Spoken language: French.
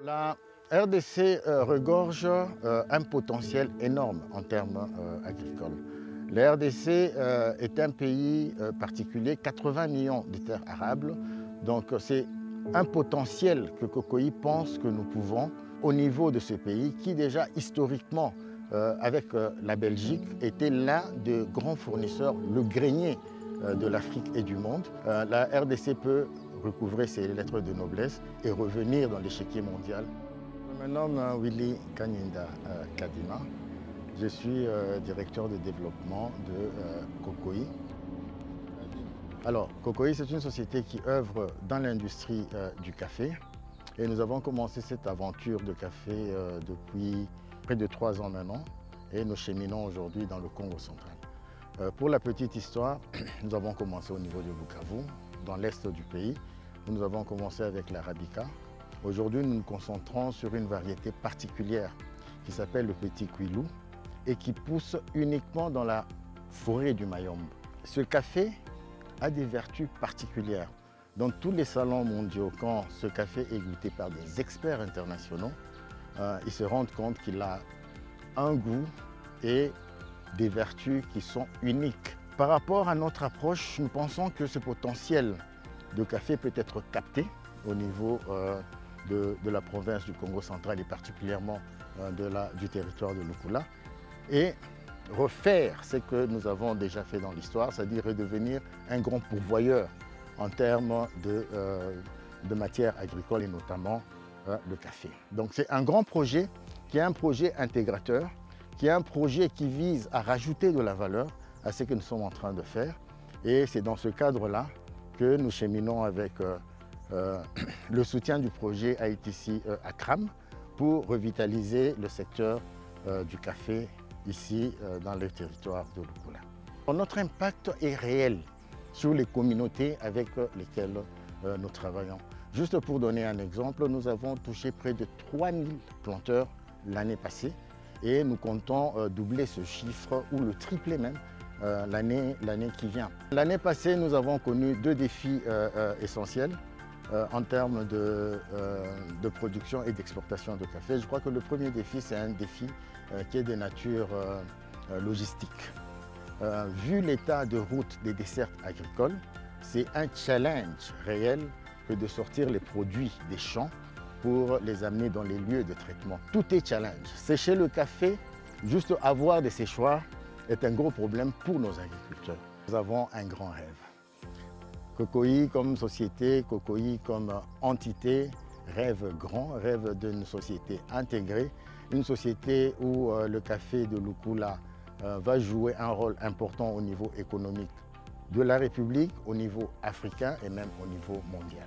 La RDC regorge un potentiel énorme en termes agricoles. La RDC est un pays particulier, 80 millions de terres arables, donc c'est un potentiel que Cocoï pense que nous pouvons au niveau de ce pays qui déjà historiquement avec la Belgique était l'un des grands fournisseurs, le grenier de l'Afrique et du monde. La RDC peut recouvrer ses lettres de noblesse et revenir dans l'échiquier mondial. Je me nomme Willy Kanyinda Kadima. Je suis directeur de développement de Cocoï. Alors, Cocoï, c'est une société qui œuvre dans l'industrie du café. Et nous avons commencé cette aventure de café depuis près de 3 ans maintenant. Et nous cheminons aujourd'hui dans le Congo central. Pour la petite histoire, nous avons commencé au niveau de Bukavu, dans l'est du pays, où nous avons commencé avec l'arabica. Aujourd'hui, nous nous concentrons sur une variété particulière qui s'appelle le petit Kouilou et qui pousse uniquement dans la forêt du Mayombe. Ce café a des vertus particulières. Dans tous les salons mondiaux, quand ce café est goûté par des experts internationaux, ils se rendent compte qu'il a un goût et des vertus qui sont uniques. Par rapport à notre approche, nous pensons que ce potentiel de café peut être capté au niveau de la province du Congo central et particulièrement du territoire de Lukula et refaire ce que nous avons déjà fait dans l'histoire, c'est-à-dire redevenir un grand pourvoyeur en termes de matières agricoles et notamment le café. Donc c'est un grand projet qui est un projet intégrateur, qui est un projet qui vise à rajouter de la valeur à ce que nous sommes en train de faire. Et c'est dans ce cadre-là que nous cheminons avec le soutien du projet ITC Akram pour revitaliser le secteur du café ici dans le territoire de Lukula. Notre impact est réel sur les communautés avec lesquelles nous travaillons. Juste pour donner un exemple, nous avons touché près de 3000 planteurs l'année passée et nous comptons doubler ce chiffre ou le tripler même l'année qui vient. L'année passée, nous avons connu 2 défis essentiels en termes de production et d'exportation de café. Je crois que le premier défi, c'est un défi qui est de nature logistique. Vu l'état de route des dessertes agricoles, c'est un challenge réel que de sortir les produits des champs pour les amener dans les lieux de traitement. Tout est challenge. Sécher le café, juste avoir des séchoirs, est un gros problème pour nos agriculteurs. Nous avons un grand rêve. Cocoï comme société, Cocoï comme entité, rêve grand, rêve d'une société intégrée, une société où le café de Lukula va jouer un rôle important au niveau économique de la République, au niveau africain et même au niveau mondial.